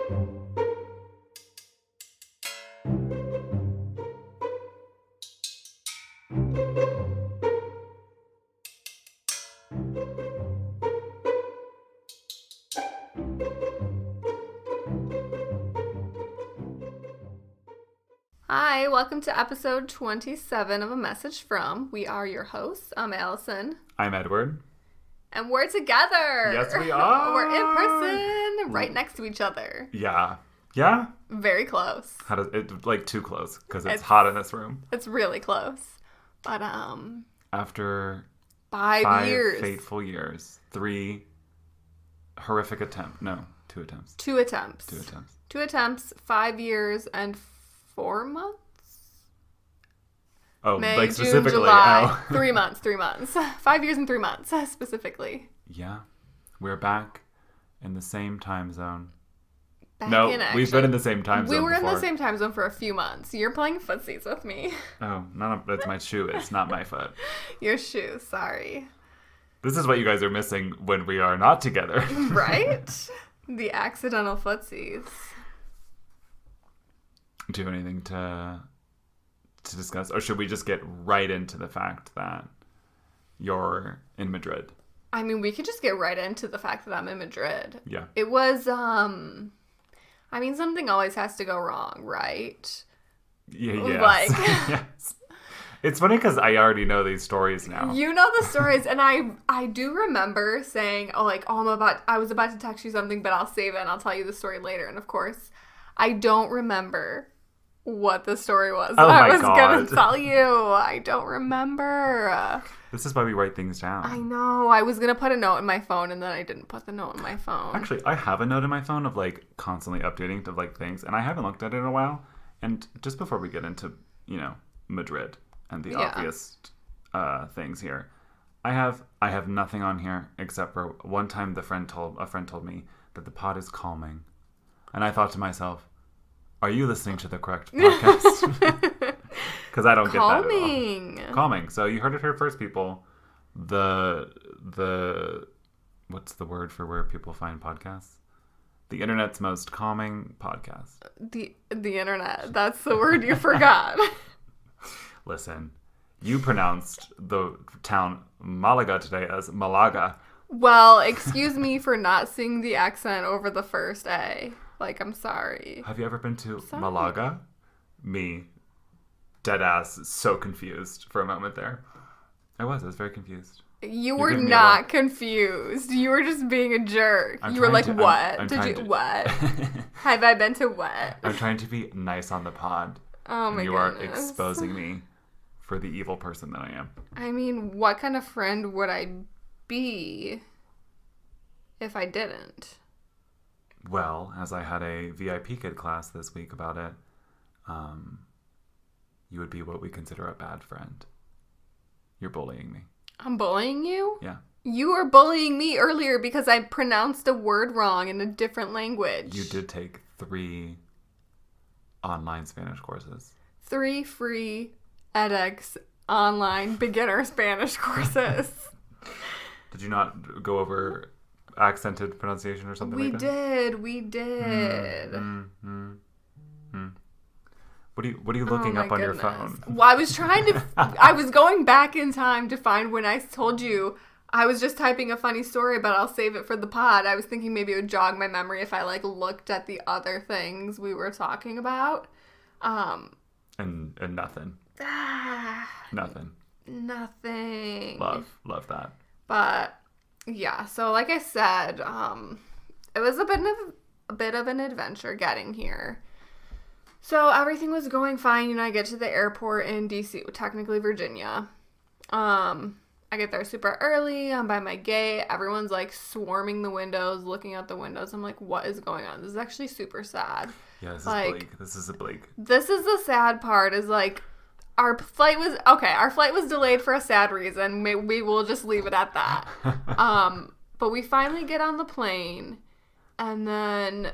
Hi, welcome to episode 27 of A Message From. We are your hosts. I'm Alyson. I'm Edward. And we're together. Yes, we are. We're in person, right next to each other. Yeah. Yeah? Very close. How does it, like, too close, because it's hot in this room. It's really close. But, after 5 years. fateful years, 3 horrific attempts. No, 2 attempts. 2 attempts. 2 attempts. 2 attempts, 5 years, and 4 months? Oh, May, like June, specifically. July. Oh. 3 months. 5 years and 3 months, specifically. Yeah. We're back in the same time zone. We've been in the same time zone We were before. in the same time zone for a few months. You're playing footsies with me. Oh, that's my shoe. It's not my foot. Your shoe, sorry. This is what you guys are missing when we are not together. Right? The accidental footsies. Do you have anything to discuss? Or should we just get right into the fact that you're in Madrid? I mean, we could just get right into the fact that I'm in Madrid. Yeah. It was, something always has to go wrong, right? Yeah, yes. Like, yes. It's funny because I already know these stories now. You know the stories, and I do remember saying, I was about to text you something, but I'll save it and I'll tell you the story later. And of course, I don't remember what the story was that I was going to tell you. I don't remember. This is why we write things down. I know. I was going to put a note in my phone, and then I didn't put the note in my phone. Actually, I have a note in my phone of, like, constantly updating to, like, things, and I haven't looked at it in a while. And just before we get into, Madrid and the obvious things here, I have nothing on here except for one time a friend told me that the pod is calming. And I thought to myself, are you listening to the correct podcast? Because I don't get that at all. Calming. So you heard it here first, people. The what's the word for where people find podcasts? The internet's most calming podcast. The internet. That's the word you forgot. Listen, you pronounced the town Malaga today as Malaga. Well, excuse me for not seeing the accent over the first A. Like, I'm sorry. Have you ever been to Malaga? Me. Deadass, so confused for a moment there. I was very confused. You were not confused. You were just being a jerk. You were like, what? What? Have I been to what? I'm trying to be nice on the pod. Oh my goodness. You are exposing me for the evil person that I am. I mean, what kind of friend would I be if I didn't? Well, as I had a VIP kid class this week about it, you would be what we consider a bad friend. You're bullying me. I'm bullying you? Yeah. You were bullying me earlier because I pronounced a word wrong in a different language. You did take 3 online Spanish courses. 3 free edX online beginner Spanish courses. Did you not go over accented pronunciation or something like that? We did. What are you looking up on your phone? Well, I was going back in time to find when I told you I was just typing a funny story, but I'll save it for the pod. I was thinking maybe it would jog my memory if I looked at the other things we were talking about. And nothing. Nothing. Nothing. Love that. But yeah, so like I said, it was a bit of an adventure getting here. So everything was going fine, I get to the airport in D.C., technically Virginia. I get there super early. I'm by my gate. Everyone's swarming the windows, looking out the windows. I'm like, what is going on? This is actually super sad. Yeah, this is bleak. This is bleak. This is the sad part is our flight was delayed for a sad reason. We will just leave it at that. But we finally get on the plane, and then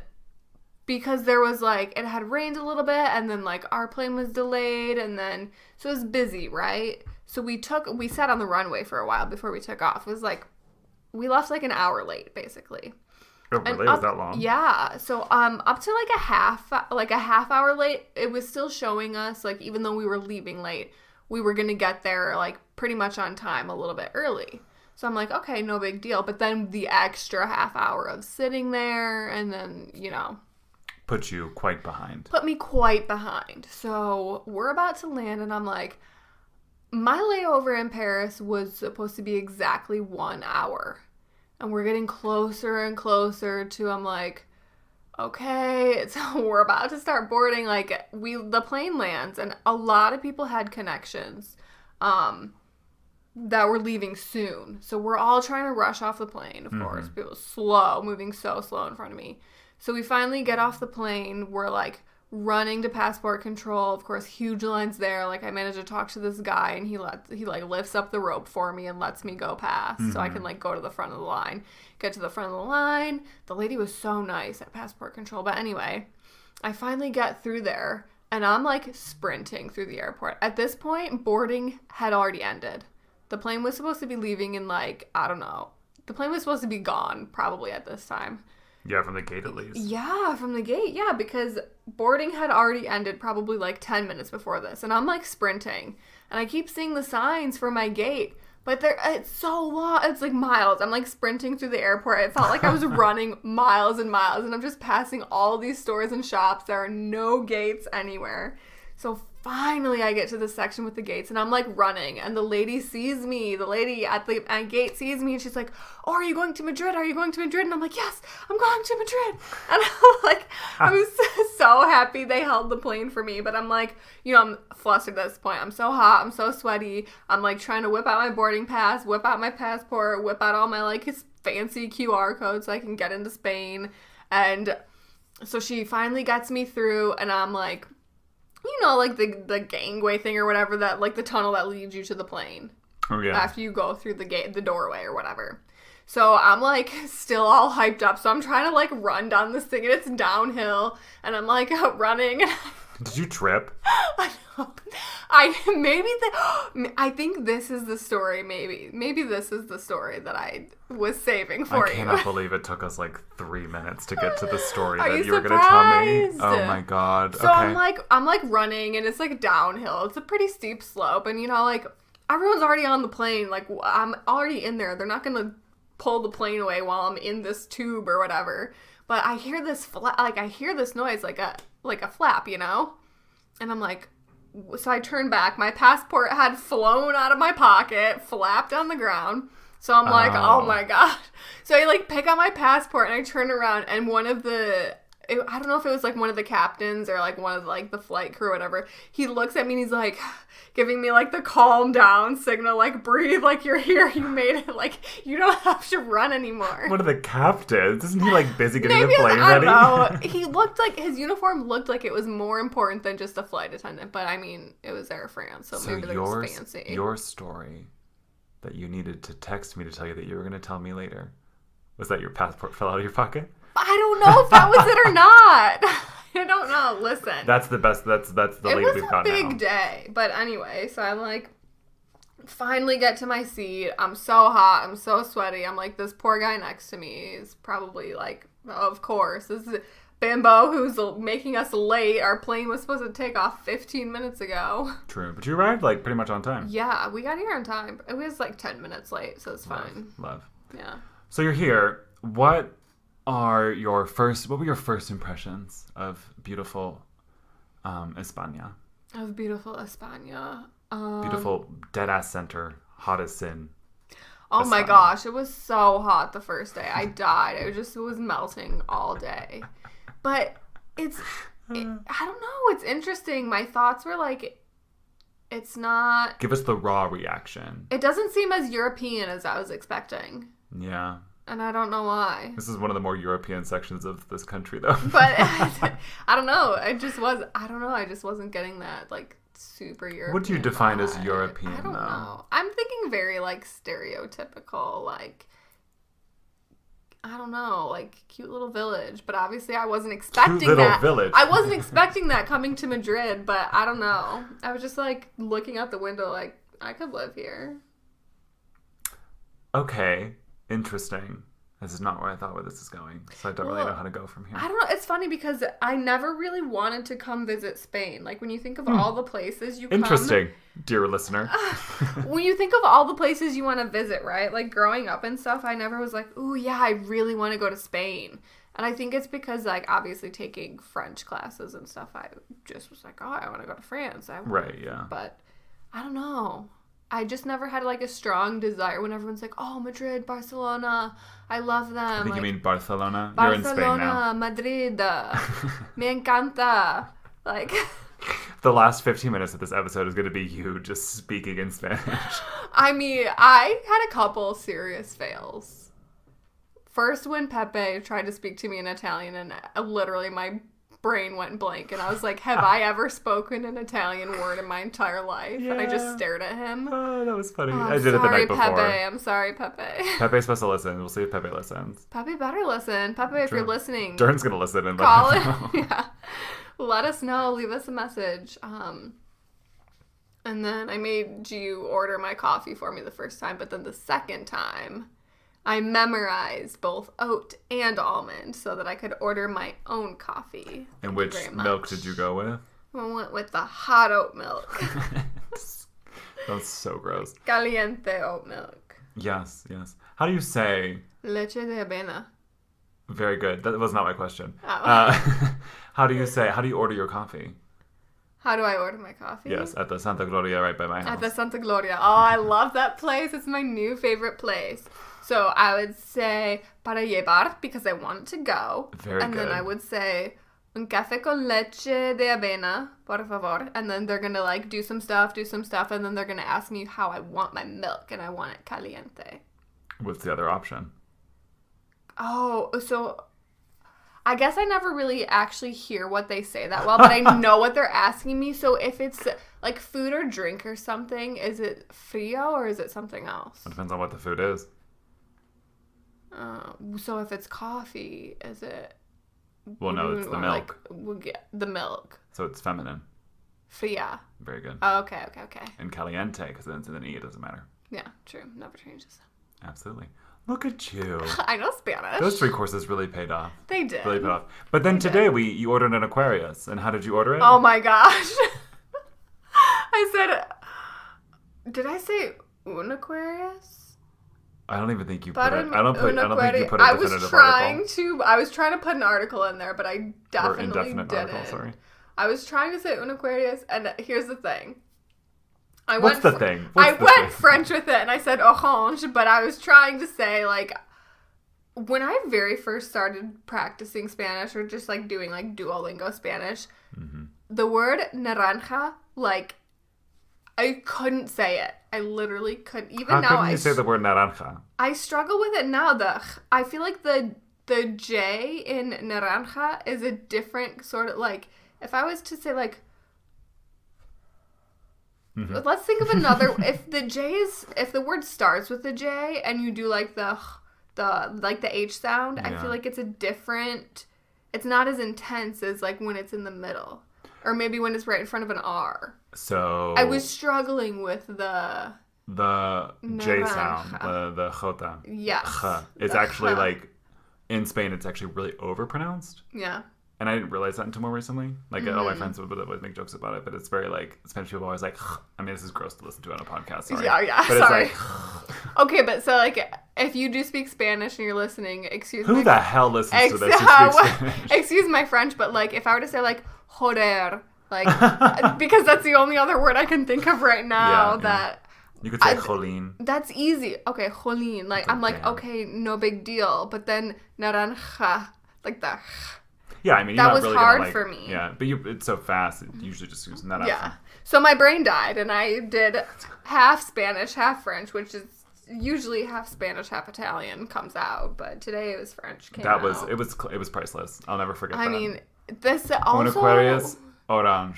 because there was it had rained a little bit, and then our plane was delayed, and then so it was busy, right? So we sat on the runway for a while before we took off. It was we left an hour late, basically. Oh, really? Was that long? Yeah. So up to like a half hour late, it was still showing us, like, even though we were leaving late, we were gonna get there like pretty much on time a little bit early. So I'm like, okay, no big deal. But then the extra half hour of sitting there and then, Put you quite behind. Put me quite behind. So we're about to land and I'm like, my layover in Paris was supposed to be exactly 1 hour. And we're getting closer and closer to, I'm like, okay, we're about to start boarding. Like, the plane lands and a lot of people had connections. That were leaving soon. So we're all trying to rush off the plane, of course. It was slow, moving so slow in front of me. So we finally get off the plane. We're like running to passport control. Of course, huge lines there. Like, I managed to talk to this guy and he like lifts up the rope for me and lets me go past so I can like go to the front of the line. Get to the front of the line. The lady was so nice at passport control. But anyway, I finally get through there and I'm like sprinting through the airport. At this point, boarding had already ended. The plane was supposed to be leaving in like, I don't know. The plane was supposed to be gone probably at this time. Yeah, from the gate at least. Yeah, from the gate. Yeah, because boarding had already ended probably like 10 minutes before this. And I'm like sprinting. And I keep seeing the signs for my gate. But it's so long. It's like miles. I'm like sprinting through the airport. It felt like I was running miles and miles. And I'm just passing all these stores and shops. There are no gates anywhere. So finally I get to the section with the gates and I'm like running and the lady sees me. The lady at the gate sees me and she's like, oh, are you going to Madrid? Are you going to Madrid? And I'm like, yes, I'm going to Madrid. And I'm like, I was so happy they held the plane for me. But I'm like, I'm flustered at this point. I'm so hot. I'm so sweaty. I'm like trying to whip out my boarding pass, whip out my passport, whip out all my like fancy QR codes so I can get into Spain. And so she finally gets me through and I'm like, like the gangway thing or whatever, that like the tunnel that leads you to the plane. Oh, yeah. After you go through the gate, the doorway or whatever. So I'm like still all hyped up. So I'm trying to like run down this thing and it's downhill and I'm like running. Did you trip? I know. I think this is the story. Maybe this is the story that I was saving for you. I cannot believe it took us like 3 minutes to get to the story that you were going to tell me. Oh my god. So okay. I'm like running and it's like downhill. It's a pretty steep slope and like everyone's already on the plane. Like I'm already in there. They're not going to pull the plane away while I'm in this tube or whatever. But I hear this noise like a flap, And I'm like, so I turn back. My passport had flown out of my pocket, flapped on the ground. So I'm like, oh my god. So I like pick up my passport and I turn around and I don't know if it was like one of the captains or like one of like the flight crew or whatever. He looks at me and he's like giving me like the calm down signal, like breathe, like you're here, you made it, like you don't have to run anymore. One of the captains? Isn't he like busy getting the plane ready? I don't know. He looked like his uniform looked like it was more important than just a flight attendant. But I mean, it was Air France, so maybe they're just fancy. Your story that you needed to text me to tell you that you were going to tell me later, was that your passport fell out of your pocket? I don't know if that was it or not. I don't know. Listen. That's the best. That's the late we've got now. It was a big day. But anyway, so I'm like, finally get to my seat. I'm so hot. I'm so sweaty. I'm like, this poor guy next to me is probably like, of course, this is Bimbo who's making us late. Our plane was supposed to take off 15 minutes ago. True. But you arrived like pretty much on time. Yeah, we got here on time. It was like 10 minutes late, so it's fine. Love. Yeah. So you're here. What were your first impressions of beautiful España? Of beautiful España. Beautiful dead-ass center, hot as sin. Oh España. My gosh, it was so hot the first day. I died. It was melting all day. But I don't know, it's interesting. My thoughts were like, it's not... Give us the raw reaction. It doesn't seem as European as I was expecting. Yeah. And I don't know why. This is one of the more European sections of this country, though. But I don't know. I just wasn't getting that, like, super European. What do you define as European, I don't know. I'm thinking very, like, stereotypical, like, I don't know, like, cute little village. But obviously I wasn't expecting that. Cute little village. I wasn't expecting that coming to Madrid, but I don't know. I was just, like, looking out the window, like, I could live here. Okay. Interesting. this is not where I thought where this is going. So I don't really know how to go from here. I don't know. It's funny because I never really wanted to come visit Spain. Like, when you think of all the places you Interesting, dear listener. When you think of all the places you want to visit, right? Like, growing up and stuff, I never was like, ooh, yeah, I really want to go to Spain. And I think it's because, like, obviously taking French classes and stuff, I just was like, oh, I want to go to France. Right, yeah. But I don't know. I just never had, like, a strong desire when everyone's like, oh, Madrid, Barcelona, I love them. I think like, you mean Barcelona. Barcelona, You're in Spain now. Madrid, me encanta. Like... The last 15 minutes of this episode is going to be you just speaking in Spanish. I mean, I had a couple serious fails. First, when Pepe tried to speak to me in Italian, and literally my brain went blank, and I was like, have I ever spoken an Italian word in my entire life? Yeah. And I just stared at him. Oh, that was funny. I did it the night before. I'm sorry, Pepe. Pepe's supposed to listen. We'll see if Pepe listens. Pepe better listen. Pepe, if you're listening. Dern's going to listen and call let it. us know. Yeah. Let us know. Leave us a message. And then I made you order my coffee for me the first time, but then the second time, I memorized both oat and almond so that I could order my own coffee. And which milk did you go with? I went with the hot oat milk. That's so gross. Caliente oat milk. Yes, yes. How do you say... Leche de avena. Very good. That was not my question. Oh. How do you order your coffee? How do I order my coffee? Yes, at the Santa Gloria right by my house. At the Santa Gloria. Oh, I love that place. It's my new favorite place. So I would say para llevar because I want it to go. Very good. And then I would say un café con leche de avena, por favor. And then they're going to like do some stuff. And then they're going to ask me how I want my milk. And I want it caliente. What's the other option? Oh, so I guess I never really actually hear what they say that well, but I know what they're asking me. So if it's like food or drink or something, is it frio or is it something else? It depends on what the food is. So if it's coffee, is it... Well, no, it's the milk. We'll get the milk. So it's feminine. Fria. Very good. Oh, okay. And caliente, because then it's in an E, it doesn't matter. Yeah, true. Never changes. Absolutely. Look at you. I know Spanish. Those 3 courses really paid off. They did. Really paid off. But then today you ordered an Aquarius. And how did you order it? Oh my gosh. I said... Did I say un Aquarius? I don't even think you put it. I don't think you put a I definitive was trying to put an article in there, but I definitely didn't. Article, sorry. I was trying to say un Aquarius, and here's the thing. I went French with it, and I said orange, but I was trying to say, like, when I very first started practicing Spanish, or just, like, doing, like, Duolingo Spanish, the word naranja, like, I couldn't say it. I literally couldn't. Even How now, couldn't you say the word naranja? I struggle with it now. I feel like the J in naranja is a different sort of, like, if I was to say, like, let's think of another. If the word starts with the J and you do like the H sound, I feel like it's a different. It's not as intense as like when it's in the middle, or maybe when it's right in front of an R. So I was struggling with the J sound, the jota. Yes. It's actually like in Spain, it's actually really overpronounced. Yeah. And I didn't realize that until more recently. Like, all my friends would make jokes about it, but it's very, like, Spanish people are always like, I mean, this is gross to listen to on a podcast, sorry. Yeah, but sorry. It's like, okay, but so, like, if you do speak Spanish and you're listening, Who the hell listens to this who speaks Spanish? Excuse my French, but, like, if I were to say, like, joder, like, because that's the only other word I can think of right now that... You could say jolín. That's easy. Okay, jolín. Like, I'm like, okay, no big deal. But then naranja, like the... Yeah, I mean, that you're not was really hard gonna, like, for me. Yeah, but it's so fast, it usually just goes naranja. Yeah. So my brain died, and I did half Spanish, half French, which is usually half Spanish, half Italian comes out. But today it was French. It was priceless. I'll never forget that. I mean, this also... Un Aquarius, orange.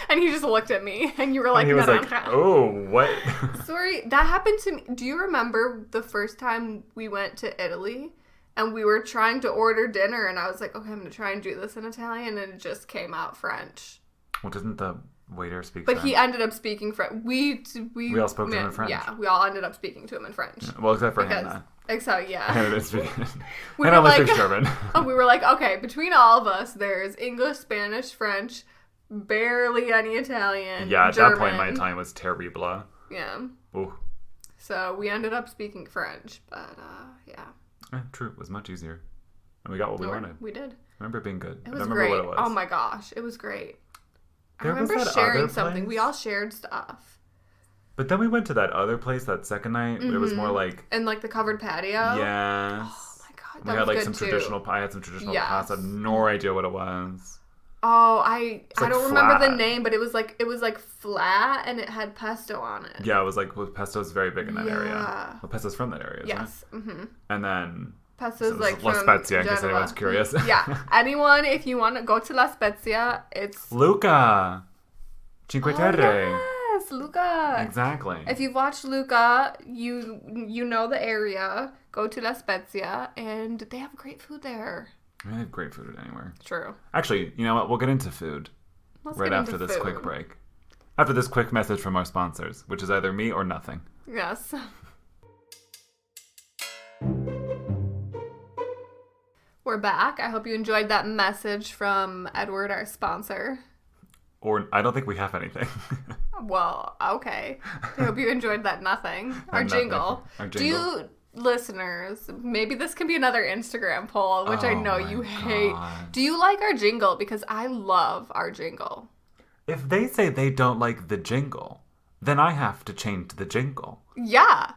And he just looked at me, and you were like, and he was like, oh, what? Sorry, that happened to me. Do you remember the first time we went to Italy? And we were trying to order dinner, and I was like, okay, I'm going to try and do this in Italian, and it just came out French. Well, doesn't the waiter speak But French? he ended up speaking French. We all spoke to him in French. Yeah, we all ended up speaking to him in French. Yeah, well, except for Hannah. Except, yeah. I don't speak. We and were only like, speak German. we were like, okay, between all of us, there's English, Spanish, French, barely any Italian. Yeah, at German. that point, my Italian was terrible. Yeah. Ooh. So we ended up speaking French, but yeah. True, it was much easier. And we got what we wanted. We did. I remember it being good. It was I remember great. what it was. Oh my gosh, it was great. I There was remember that sharing other something. place? We all shared stuff. But then we went to that other place that second night. It was more like... And like the covered patio. Yes. Oh my god, that We had was like good some too. traditional... I had some traditional Yes. pasta. I had no idea what it was. Oh, I like don't remember the flat. name, but it was like flat and it had pesto on it. Yeah, it was like... Well, pesto's very big in that area. Yeah. Well, pesto's from that area, isn't Yes. it? Mm-hmm. And then... Pesto's So like La from Spezia, in case Genoa. anyone's curious. Yeah. Anyone, if you want to go to La Spezia, it's... Luca! Cinque Terre! Yes, Luca. Exactly. If you've watched Luca, you know the area. Go to La Spezia, and they have great food there. I mean, they have great food anywhere. True. Actually, you know what? We'll get into food Let's right get after into this food. quick break. After this quick message from our sponsors, which is either me or nothing. Yes. We're back. I hope you enjoyed that message from Edward, our sponsor. Or I don't think we have anything. Well, okay. I hope you enjoyed that nothing. Our Nothing. jingle. Our Do jingle. you, listeners, maybe this can be another Instagram poll, which I Oh know my you hate. God. Do you like our jingle? Because I love our jingle. If they say they don't like the jingle, then I have to change the jingle. Yeah.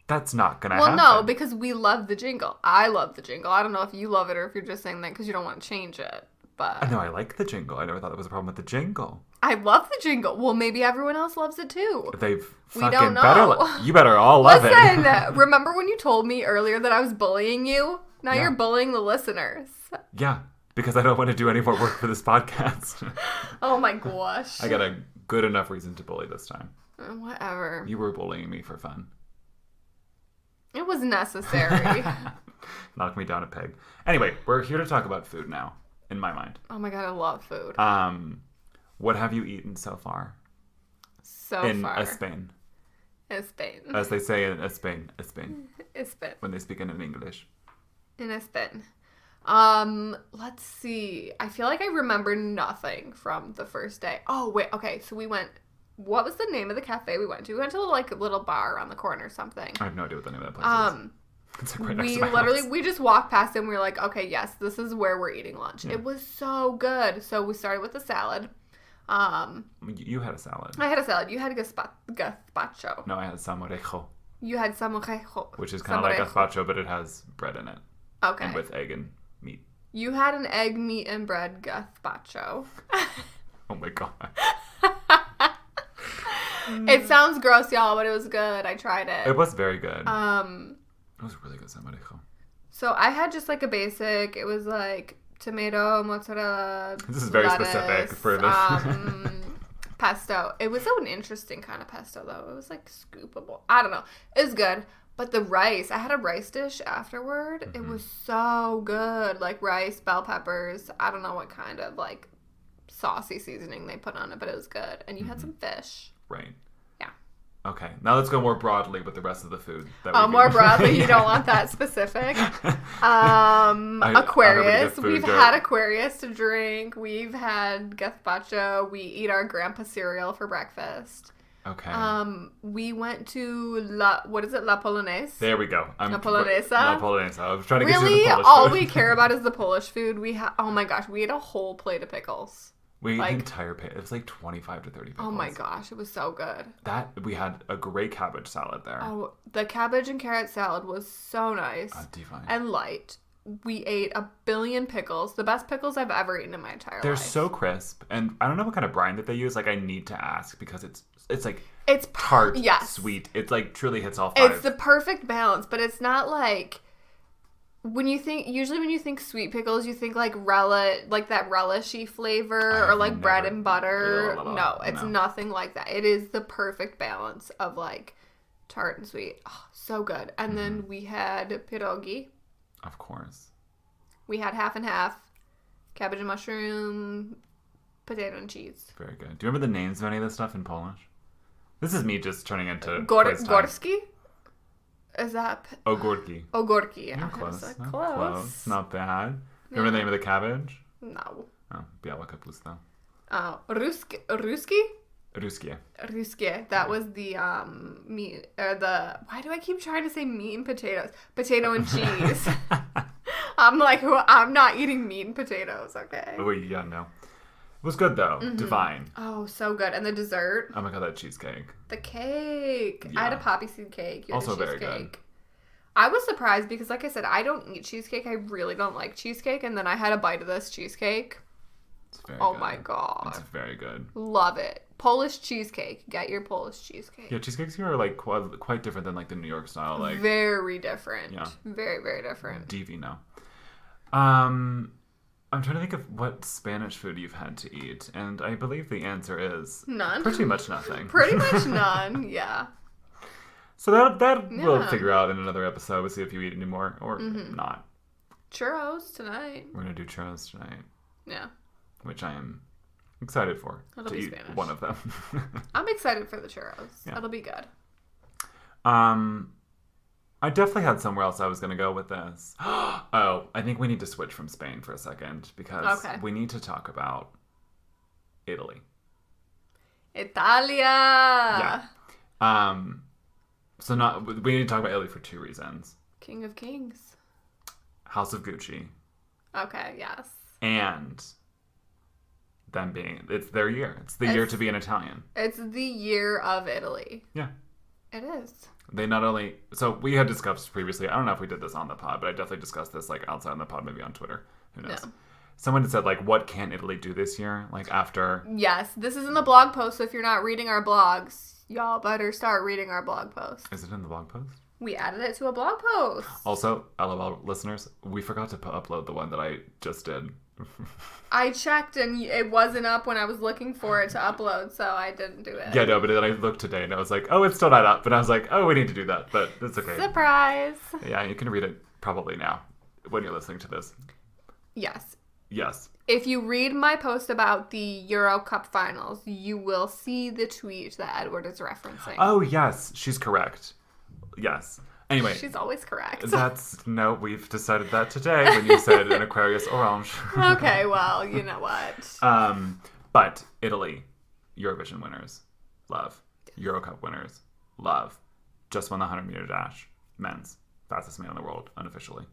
That's not gonna Well, happen. no, because we love the jingle. I love the jingle. I don't know if you love it or if you're just saying that because you don't want to change it. But No, I like the jingle. I never thought there was a problem with the jingle. I love the jingle. Well, maybe everyone else loves it too. They We fucking don't better. know. You better all love Listen, it. remember when you told me earlier that I was bullying you? Now Yeah. you're bullying the listeners. Yeah, because I don't want to do any more work for this podcast. Oh my gosh. I got a good enough reason to bully this time. Whatever. You were bullying me for fun. It was necessary. Knock me down a peg. Anyway, we're here to talk about food now, in my mind. Oh my god, I love food. What have you eaten so far? So in far. Spain. In Spain. As they say in Spain. In Spain. When they speak in English. In Spain. Let's see. I feel like I remember nothing from the first day. Oh, wait. Okay, so we went... What was the name of the cafe we went to? We went to like a little bar around the corner or something. I have no idea what the name of that place is. It's like right next We to my literally, house. we just walked past it and we were like, okay, yes, this is where we're eating lunch. Yeah. It was so good. So we started with a salad. You had a salad. I had a salad. You had a gazpacho. No, I had salmorejo, You had samorejo. which is kind of like gazpacho, but it has bread in it. Okay. And with egg and meat. You had an egg, meat, and bread gazpacho. Oh my god. It sounds gross, y'all, but it was good. I tried it. It was very good. It Um, was really good salmorejo. so I had just like a basic. It was like tomato, mozzarella. This is very lettuce, specific for this. Pesto. It was an interesting kind of pesto though. It was like scoopable. I don't know. It was good. But the rice, I had a rice dish afterward. Mm-hmm. It was so good. Like rice, bell peppers. I don't know what kind of like saucy seasoning they put on it, but it was good. And you had some fish. Right. Yeah. Okay. Now let's go more broadly with the rest of the food. That Oh, we've more eaten. broadly, you Yeah. don't want that specific. I'm ready to Aquarius. get food, We've Joe. had Aquarius to drink. We've had gazpacho. We eat our grandpa cereal for breakfast. Okay. We went to what is it? La Polonaise. There we go. La Polonesa? La Polonesa. I was trying to get you Really, the Polish all food. we care about is the Polish food. Oh my gosh, we ate a whole plate of pickles. We ate like- the entire pit. It was like 25 to 30 pickles. Oh my gosh, it was so good. We had a great cabbage salad there. Oh, the cabbage and carrot salad was so nice divine. and light. We ate a billion pickles. The best pickles I've ever eaten in my entire They're life. so crisp, and I don't know what kind of brine that they use. Like, I need to ask because it's like It's tart, yes. sweet. It like truly hits all five. It's the perfect balance, but it's not like usually when you think sweet pickles, you think like like that relishy flavor or like bread and butter. No, it's nothing like that. It is the perfect balance of like tart and sweet. Oh, so good. And then we had pierogi. Of course. We had half and half, cabbage and mushroom, potato and cheese. Very good. Do you remember the names of any of this stuff in Polish? This is me just turning into quiz time. Gorski? Is that... Ogórki. Ogórki, yeah. You're close. Like, Not close. Not bad. Remember the name of the cabbage? No. Oh, biała kapusta. Oh, Ruski? Ruskie. That was the meat, or the... Why do I keep trying to say meat and potatoes? Potato and cheese. I'm like, I'm not eating meat and potatoes, okay? Oh, yeah, no. It was good, though. Mm-hmm. Divine. Oh, so good. And the dessert? Oh, my God, that cheesecake. The cake. Yeah. I had a poppy seed cake. You had also very good. I was surprised because, like I said, I don't eat cheesecake. I really don't like cheesecake. And then I had a bite of this cheesecake. It's very good. My God. It's very good. Love it. Polish cheesecake. Get your Polish cheesecake. Yeah, cheesecakes here are like quite different than like the New York style. Like very different. Yeah. Very, very different. Divi, no. I'm trying to think of what Spanish food you've had to eat, and I believe the answer is none. Pretty much nothing. Pretty much none. Yeah. So that we'll figure out in another episode. We'll see if you eat any more or not. Churros tonight. We're gonna do churros tonight. Yeah. Which I am excited for. That'll to be eat Spanish. One of them. I'm excited for the churros. Yeah. That'll be good. I definitely had somewhere else I was gonna go with this. Oh, I think we need to switch from Spain for a second because we need to talk about Italy. Italia. Yeah. So we need to talk about Italy for two reasons. King of Kings. House of Gucci. Okay, yes. And them being, it's their year. It's the year to be an Italian. It's the year of Italy. Yeah. It is. They not only, so we had discussed previously, I don't know if we did this on the pod, but I definitely discussed this like outside on the pod, maybe on Twitter. Who knows? Yeah. Someone had said like, what can Italy do this year? Like after. Yes, this is in the blog post, so if you're not reading our blogs, y'all better start reading our blog post. Is it in the blog post? We added it to a blog post. Also, LOL listeners, we forgot to upload the one that I just did. I checked and it wasn't up when I was looking for it to upload, so I didn't do it. Yeah, no, but then I looked today and I was like, oh, it's still not up. But I was like, oh, we need to do that. But it's okay. Surprise. Yeah, you can read it probably now when you're listening to this. Yes. Yes. If you read my post about the Euro Cup finals, you will see the tweet that Edward is referencing. Oh, yes. She's correct. Yes. Anyway. She's always correct. We've decided that today when you said an Aquarius orange. Okay, well, you know what. But Italy, Eurovision winners, love. Euro Cup winners, love. Just won the 100-meter dash, men's. Fastest man in the world, unofficially.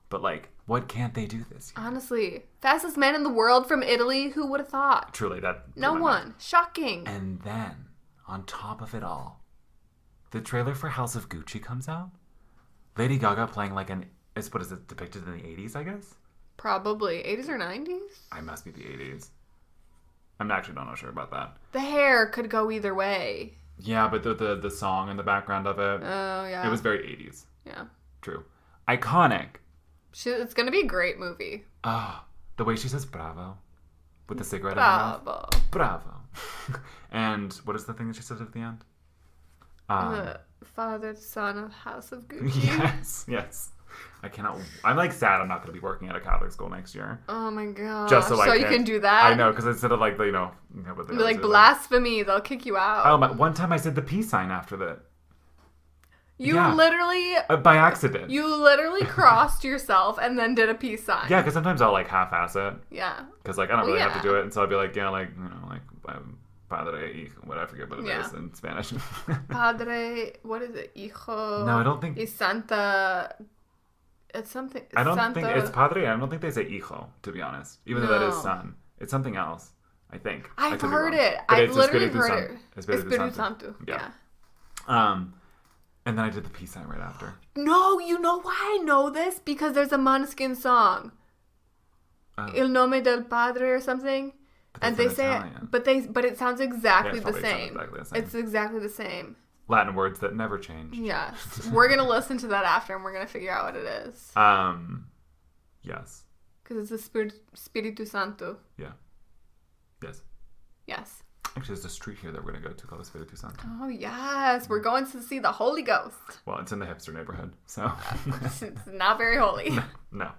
But, like, what can't they do this year? Honestly, fastest man in the world from Italy, who would have thought? Truly, that... No one. Shocking. And then, on top of it all, the trailer for House of Gucci comes out. Lady Gaga playing like what is it, depicted in the 80s, I guess? Probably. 80s or 90s? I must be the 80s. I'm actually not sure about that. The hair could go either way. Yeah, but the song in the background of it. Oh, yeah. It was very 80s. Yeah. True. Iconic. It's going to be a great movie. Oh, the way she says bravo with the cigarette Bravo. in her mouth. Bravo. And what is the thing that she says at the end? Father, son of House of Gucci. Yes. I'm like sad I'm not going to be working at a Catholic school next year. Oh my god. Just so you can do that? I know, because instead of like, what they like blasphemy, they'll kick you out. Oh, one time I said the peace sign after that. Literally... by accident. You literally crossed yourself and then did a peace sign. Yeah, because sometimes I'll like half-ass it. Yeah. Because like I don't really have to do it, and so I'll be like, Padre, I forget what it is in Spanish. Padre, what is it? Hijo. No, I don't think. Y Santa. It's something. I don't think it's Padre. I don't think they say hijo, to be honest. Even though that is son. It's something else, I think. I've heard it. I've literally heard it. Espiritu Santo. Yeah. And then I did the peace sign right after. No, you know why I know this? Because there's a Måneskin song. Il nome del Padre or something. And they say it, but it sounds exactly the same. It's exactly the same. Latin words that never change. Yes. We're going to listen to that after and we're going to figure out what it is. Yes. Because it's the Spiritu Santo. Yeah. Yes. Yes. Actually, there's a street here that we're going to go to called Espiritu Santo. Oh, yes. We're going to see the Holy Ghost. Well, it's in the hipster neighborhood, so. It's not very holy. No.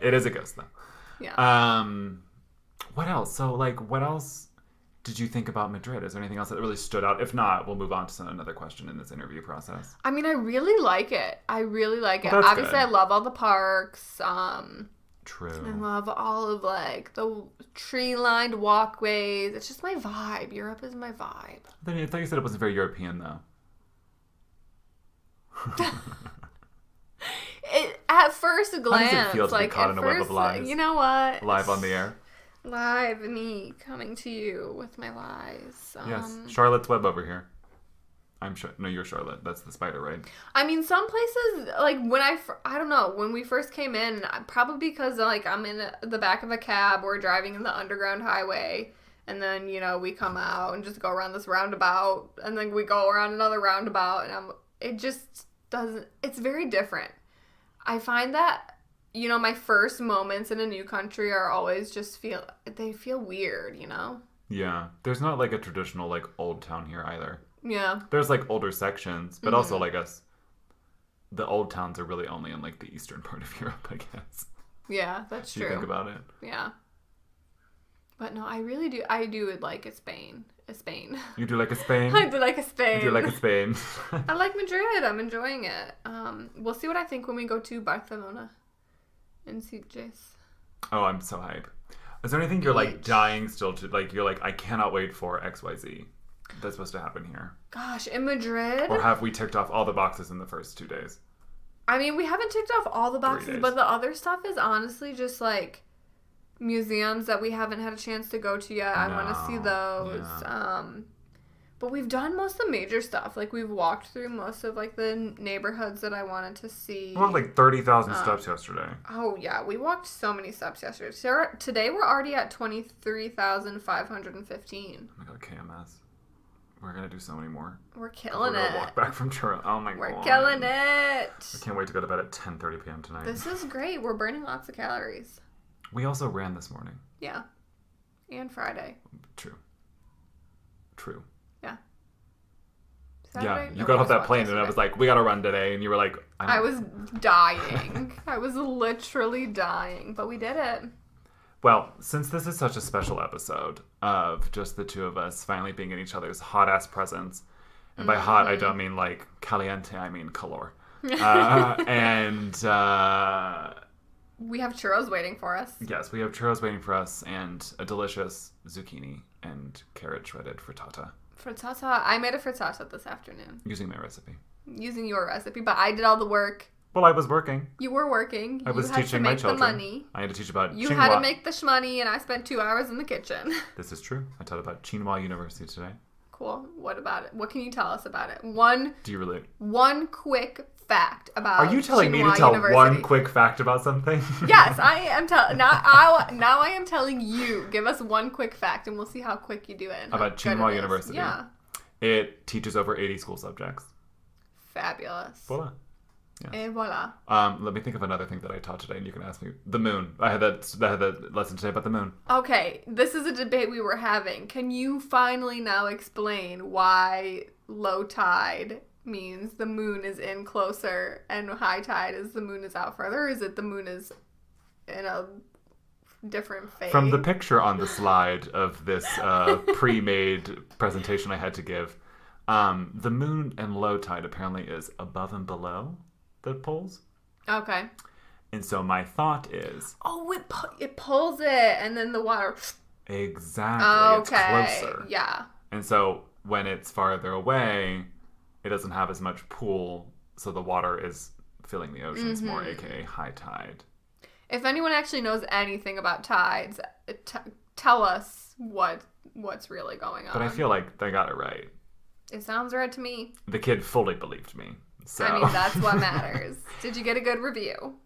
It is a ghost, though. Yeah. What else? So, like, what else did you think about Madrid? Is there anything else that really stood out? If not, we'll move on to another question in this interview process. I mean, I really like it. Obviously, good. I love all the parks. True. I love all of, like, the tree-lined walkways. It's just my vibe. Europe is my vibe. I thought you said it wasn't very European, though. At first glance, how does it feel to be caught in a web of lies? You know what? Live on the air. Live me coming to you with my lies. Yes, Charlotte's Web over here. I'm sure. No, you're Charlotte. That's the spider, right? I mean, some places, like, I don't know, when we first came in, probably because, like, I'm in the back of a cab, we're driving in the underground highway, and then, you know, we come out and just go around this roundabout, and then we go around another roundabout, and it just doesn't, it's very different. I find that, you know, my first moments in a new country are always they feel weird, you know? Yeah. There's not, like, a traditional, like, old town here either. Yeah. There's, like, older sections, but also, like, the old towns are really only in, like, the eastern part of Europe, I guess. Yeah, that's true. You think about it. Yeah. But no, I really do. I do like Spain. You do like a Spain? I do like a Spain. You do like a Spain. I like Madrid. I'm enjoying it. We'll see what I think when we go to Barcelona and see Jace. Oh, I'm so hype. Is there anything you're, like, dying still to, like, you're like, I cannot wait for XYZ that's supposed to happen here? Gosh, in Madrid? Or have we ticked off all the boxes in the first 2 days? I mean, we haven't ticked off all the boxes, but the other stuff is honestly just, like, museums that we haven't had a chance to go to yet. I want to see those. Yeah. But we've done most of the major stuff. Like, we've walked through most of, like, the neighborhoods that I wanted to see. We walked, like, 30,000 steps yesterday. Oh, yeah. We walked so many steps yesterday. Today, we're already at 23,515. Oh, my God, KMS. We're going to do so many more. We're killing it. We're going to walk back from Toronto. Oh, my God. We're killing it. I can't wait to go to bed at 10:30 p.m. tonight. This is great. We're burning lots of calories. We also ran this morning. Yeah. And Friday. True. Yeah. Saturday? Yeah, you got off that plane and I was like, we got to run today. And you were like, I was dying. I was literally dying. But we did it. Well, since this is such a special episode of just the two of us finally being in each other's hot-ass presence, and by hot, I don't mean, like, caliente, I mean calor. We have churros waiting for us. Yes, we have churros waiting for us and a delicious zucchini and carrot shredded frittata. Frittata. I made a frittata this afternoon. Using my recipe. Using your recipe, but I did all the work. Well, I was working. You were working. I was teaching my children. The money. I had to teach about You had to make the shmoney, and I spent 2 hours in the kitchen. This is true. I taught about Tsinghua University today. Cool. What about it? What can you tell us about it? Do you relate? One quick fact about Are you telling Tsinghua me to tell University. One quick fact about something? Yes, I am now I am telling you. Give us one quick fact, and we'll see how quick you do it. About Tsinghua University. Yeah. It teaches over 80 school subjects. Fabulous. Voila. Yes. Et voila. Let me think of another thing that I taught today, and you can ask me. The moon. I had that lesson today about the moon. Okay, this is a debate we were having. Can you finally now explain why low tide means the moon is in closer and high tide is the moon is out further? Or is it the moon is in a different phase? From the picture on the slide of this pre-made presentation I had to give, the moon and low tide apparently is above and below the poles. Okay. And so my thought is... Oh, it pulls it, and then the water... Exactly. Okay. It's closer. Yeah. And so when it's farther away, it doesn't have as much pull, so the water is filling the oceans more, aka high tide. If anyone actually knows anything about tides, tell us what's really going on. But I feel like they got it right. It sounds right to me. The kid fully believed me. So. I mean, that's what matters. Did you get a good review?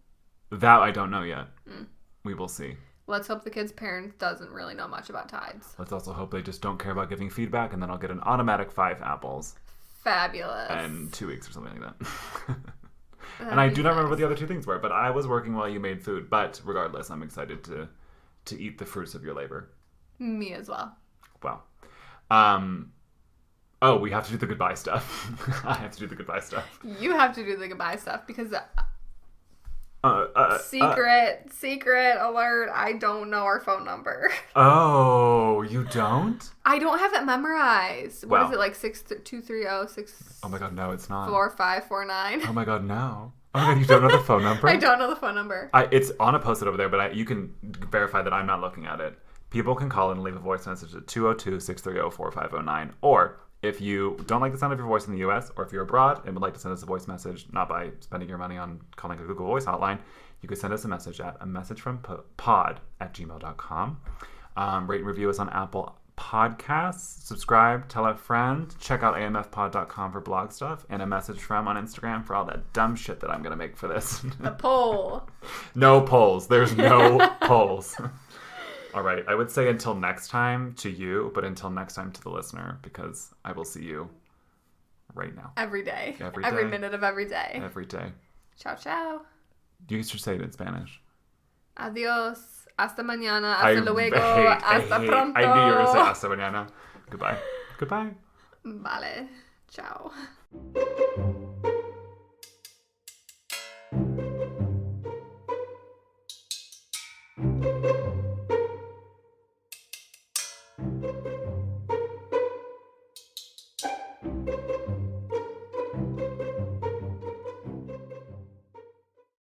That I don't know yet. We will see. Let's hope the kid's parent doesn't really know much about tides. Let's also hope they just don't care about giving feedback, and then I'll get an automatic 5 apples. Fabulous. And 2 weeks or something like that. And I do not remember what the other 2 things were, but I was working while you made food. But regardless, I'm excited to eat the fruits of your labor. Me as well. Wow. Oh, we have to do the goodbye stuff. I have to do the goodbye stuff. You have to do the goodbye stuff because Secret alert. I don't know our phone number. Oh, you don't? I don't have it memorized. What is Well. it, like 6230 Oh my god, no, it's not. 4549? Oh my god, no. Oh my god, you don't know the phone number? I don't know the phone number. It's on a post-it over there, but you can verify that I'm not looking at it. People can call and leave a voice message at 202-630-4509. Or if you don't like the sound of your voice in the US, or if you're abroad and would like to send us a voice message, not by spending your money on calling a Google Voice hotline, you could send us a message at a messagefrompod@gmail.com. Rate and review us on Apple Podcasts. Subscribe, tell a friend. Check out amfpod.com for blog stuff. And a message from on Instagram for all that dumb shit that I'm going to make for this. The poll. No polls. There's no polls. All right. I would say until next time to you, but until next time to the listener, because I will see you right now. Every day. Every minute of every day. Every day. Ciao, ciao. You should say it in Spanish. Adios. Hasta mañana. Hasta luego. Hasta pronto. I knew you were going to say hasta mañana. Goodbye. Goodbye. Vale. Ciao.